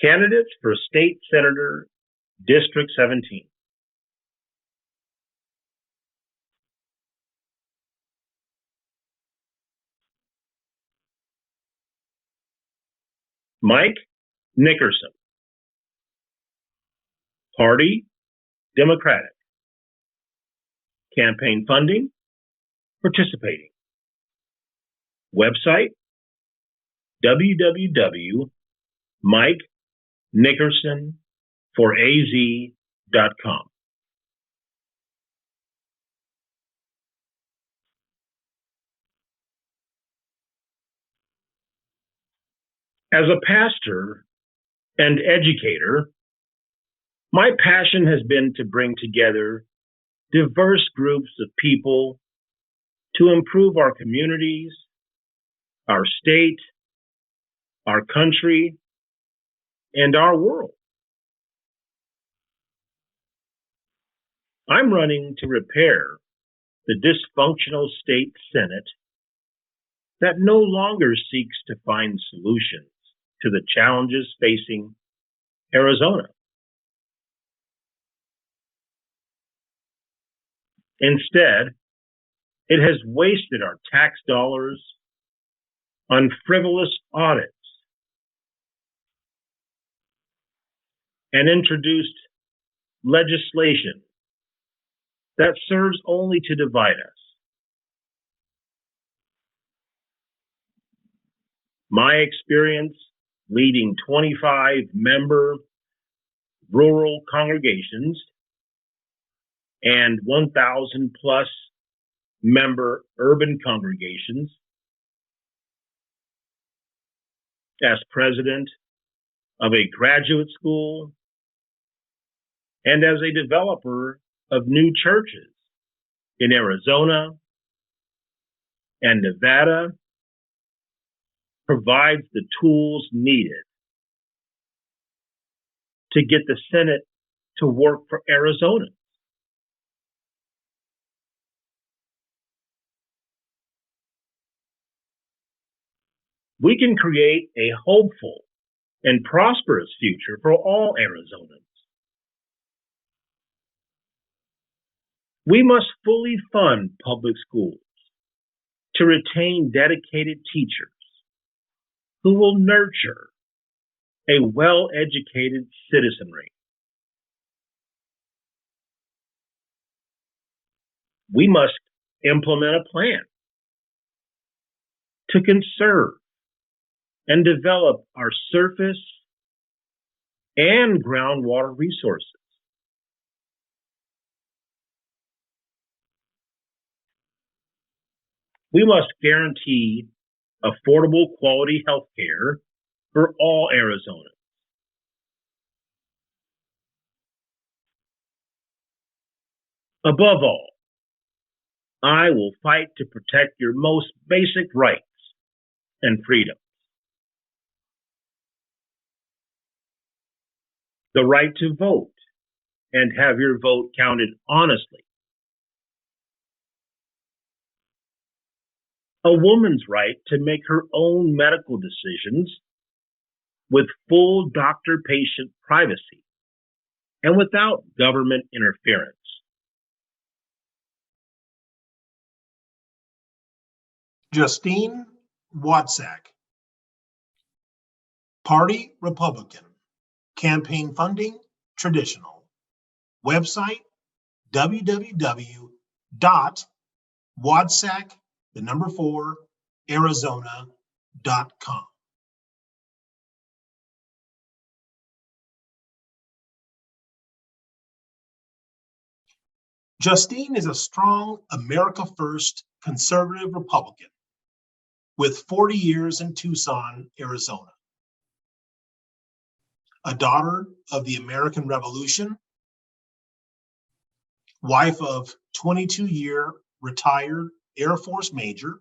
Candidates for State Senator, District 17. Mike Nickerson. Party, Democratic. Campaign funding, participating. Website, www.mikenickersonforaz.com. As a pastor and educator, my passion has been to bring together diverse groups of people to improve our communities, our state, our country, and our world. I'm running to repair the dysfunctional state Senate that no longer seeks to find solutions to the challenges facing Arizona. Instead, it has wasted our tax dollars on frivolous audits and introduced legislation that serves only to divide us. My experience leading 25-member rural congregations and 1,000 plus member urban congregations as president of a graduate school and as a developer of new churches in Arizona and Nevada provides the tools needed to get the Senate to work for Arizonans. We can create a hopeful and prosperous future for all Arizonans. We must fully fund public schools to retain dedicated teachers who will nurture a well-educated citizenry. We must implement a plan to conserve and develop our surface and groundwater resources. We must guarantee affordable quality health care for all Arizonans. Above all, I will fight to protect your most basic rights and freedoms. The right to vote and have your vote counted honestly. A woman's right to make her own medical decisions with full doctor-patient privacy and without government interference. Justine Watsack. Party, Republican. Campaign funding, traditional. Website, www.watsack4Arizona.com. Justine is a strong America First conservative Republican with 40 years in Tucson, Arizona. A daughter of the American Revolution, wife of 22-year retired Air Force Major,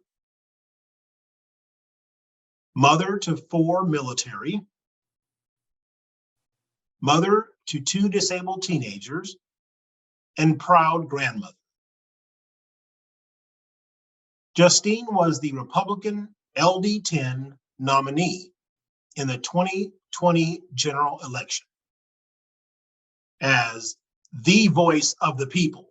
mother to 4 military, mother to 2 disabled teenagers, and proud grandmother. Justine was the Republican LD10 nominee in the 2020 general election. As the voice of the people,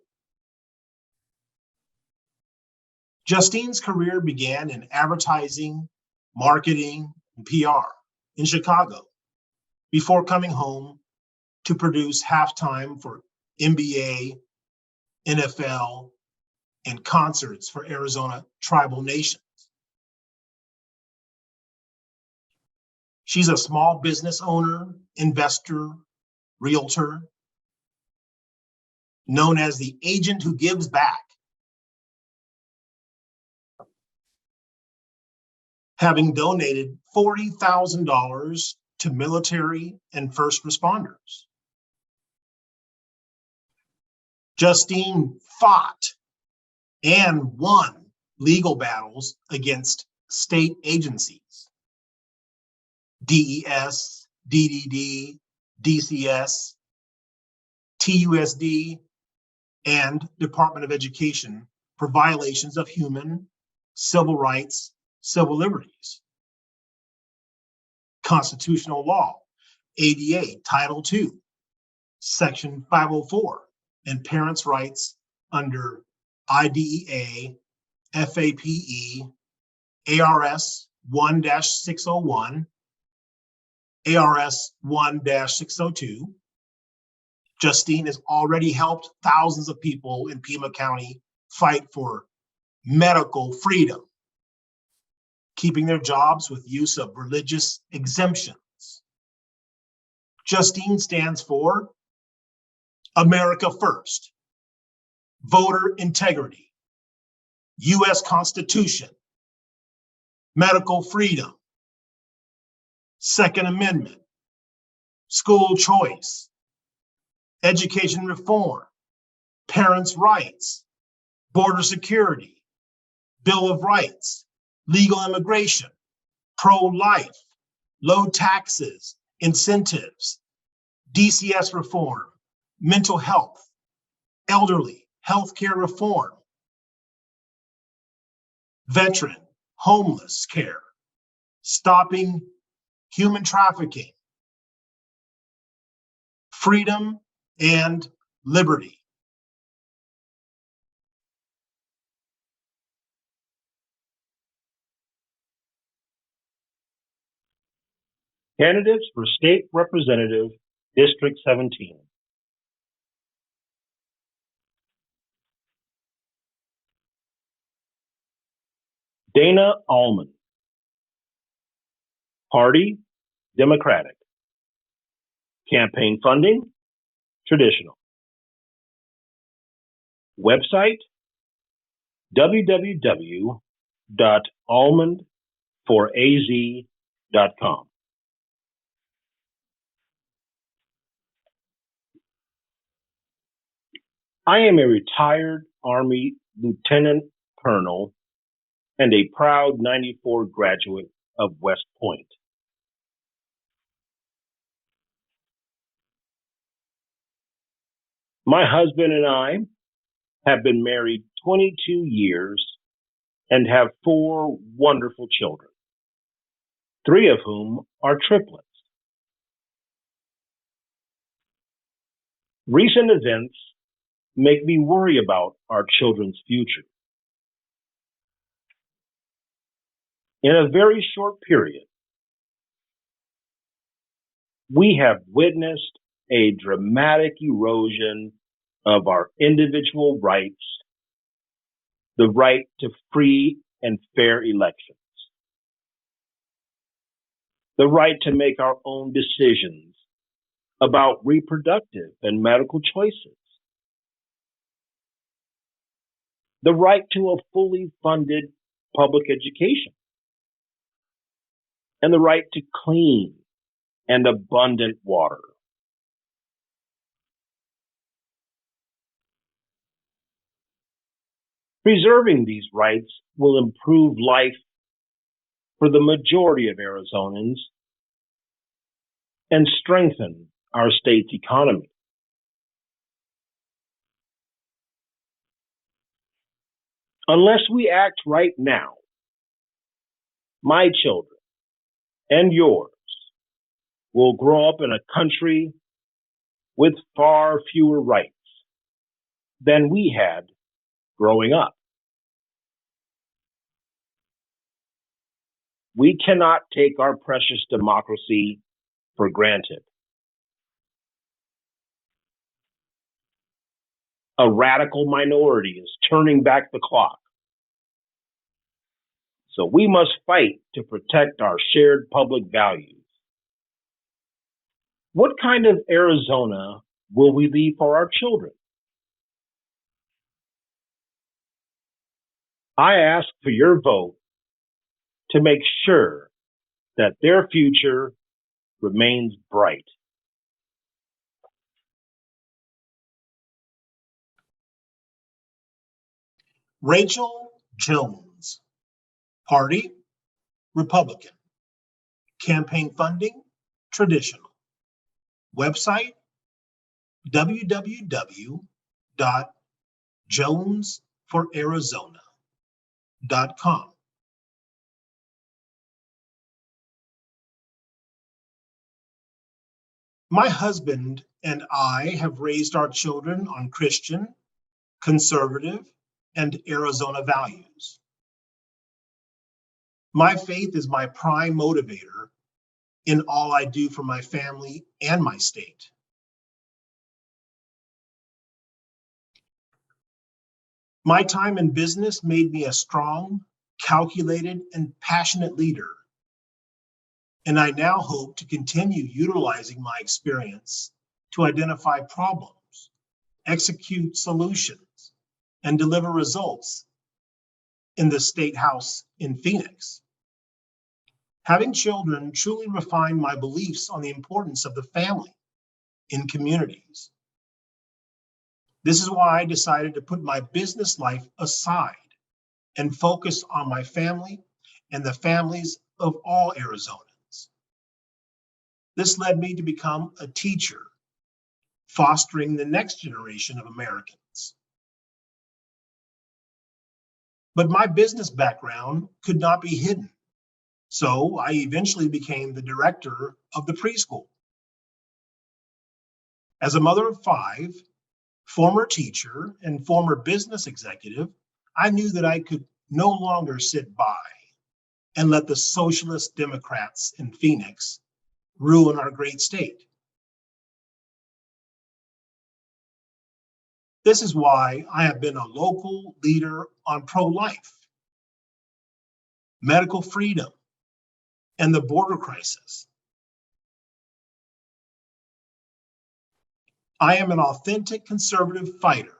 Justine's career began in advertising, marketing, and PR in Chicago before coming home to produce halftime for NBA, NFL, and concerts for Arizona tribal nations. She's a small business owner, investor, realtor, known as the agent who gives back, having donated $40,000 to military and first responders. Justine fought and won legal battles against state agencies, DES, DDD, DCS, TUSD, and Department of Education for violations of human, civil rights, civil liberties, constitutional law, ADA, Title II, Section 504, and parents' rights under IDEA, FAPE, ARS 1-601, ARS 1-602. Justine has already helped thousands of people in Pima County fight for medical freedom, keeping their jobs with use of religious exemptions. Justine stands for America First, voter integrity, U.S. Constitution, medical freedom, Second Amendment, school choice, education reform, parents' rights, border security, Bill of Rights, legal immigration, pro-life, low taxes, incentives, DCS reform, mental health, elderly, healthcare reform, veteran, homeless care, stopping human trafficking, freedom and liberty. Candidates for State Representative, District 17. Dana Allman. Party, Democratic. Campaign funding, traditional. Website, www.almondforaz.com. I am a retired Army Lieutenant Colonel and a proud 94 graduate of West Point. My husband and I have been married 22 years and have 4 wonderful children, 3 of whom are triplets. Recent events make me worry about our children's future. In a very short period, we have witnessed a dramatic erosion of our individual rights, the right to free and fair elections, the right to make our own decisions about reproductive and medical choices, the right to a fully funded public education, and the right to clean and abundant water. Preserving these rights will improve life for the majority of Arizonans and strengthen our state's economy. Unless we act right now, my children and yours will grow up in a country with far fewer rights than we had growing up. We cannot take our precious democracy for granted. A radical minority is turning back the clock. So we must fight to protect our shared public values. What kind of Arizona will we leave for our children? I ask for your vote to make sure that their future remains bright. Rachel Jones, Party, Republican. Campaign funding, traditional. Website, www.jonesforarizona.com. My husband and I have raised our children on Christian, conservative, and Arizona values. My faith is my prime motivator in all I do for my family and my state. My time in business made me a strong, calculated, and passionate leader. And I now hope to continue utilizing my experience to identify problems, execute solutions, and deliver results in the State House in Phoenix. Having children truly refined my beliefs on the importance of the family in communities. This is why I decided to put my business life aside and focus on my family and the families of all Arizonans. This led me to become a teacher, fostering the next generation of Americans. But my business background could not be hidden, so I eventually became the director of the preschool. As a mother of 5, former teacher, and former business executive, I knew that I could no longer sit by and let the socialist Democrats in Phoenix ruin our great state. This is why I have been a local leader on pro-life, medical freedom, and the border crisis. I am an authentic conservative fighter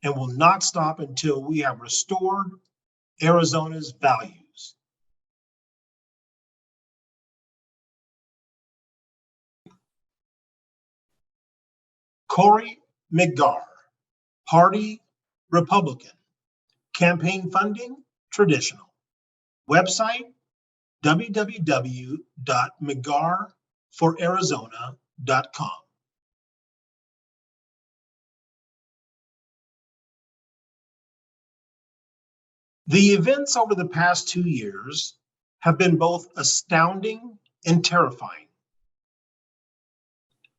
and will not stop until we have restored Arizona's values. Corey McGarr, Party, Republican. Campaign funding, traditional. Website, www.mcgarforarizona.com. The events over the past 2 years have been both astounding and terrifying.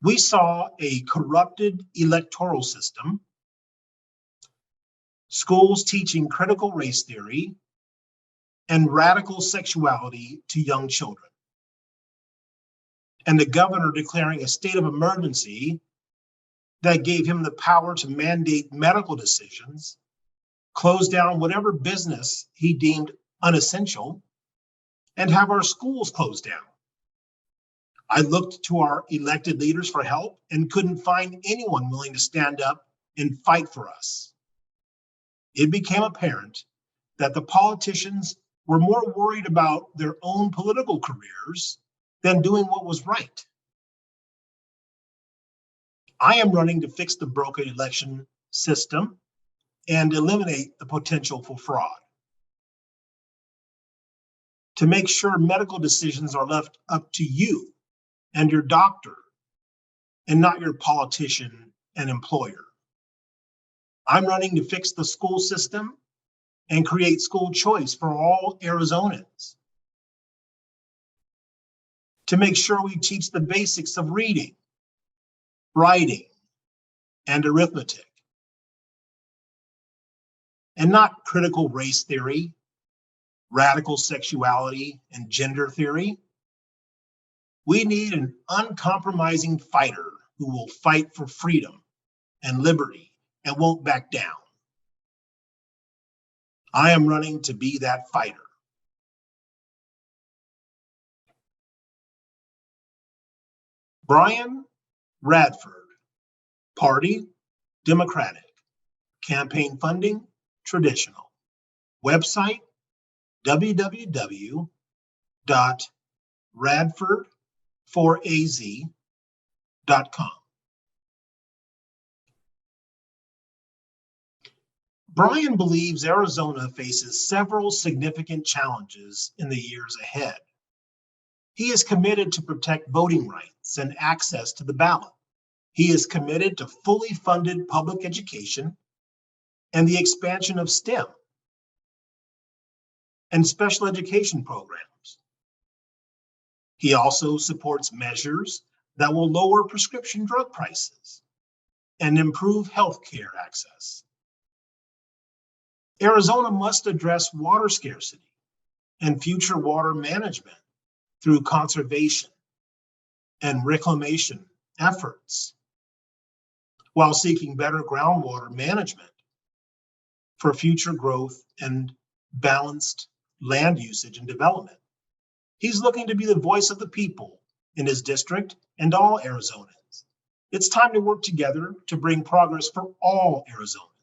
We saw a corrupted electoral system, schools teaching critical race theory, and radical sexuality to young children, and the governor declaring a state of emergency that gave him the power to mandate medical decisions, close down whatever business he deemed unessential, and have our schools closed down. I looked to our elected leaders for help and couldn't find anyone willing to stand up and fight for us. It became apparent that the politicians were more worried about their own political careers than doing what was right. I am running to fix the broken election system and eliminate the potential for fraud. To make sure medical decisions are left up to you and your doctor, and not your politician and employer. I'm running to fix the school system and create school choice for all Arizonans. to make sure we teach the basics of reading, writing, and arithmetic, and not critical race theory, radical sexuality, and gender theory. We need an uncompromising fighter who will fight for freedom and liberty and won't back down. I am running to be that fighter. Brian Radford, Party, Democratic. Campaign funding, traditional. Website, www.radford4az.com. Brian believes Arizona faces several significant challenges in the years ahead. He is committed to protect voting rights and access to the ballot. He is committed to fully funded public education and the expansion of STEM and special education programs. He also supports measures that will lower prescription drug prices and improve healthcare access. Arizona must address water scarcity and future water management through conservation and reclamation efforts, while seeking better groundwater management for future growth and balanced land usage and development. He's looking to be the voice of the people in his district and all Arizonans. It's time to work together to bring progress for all Arizonans.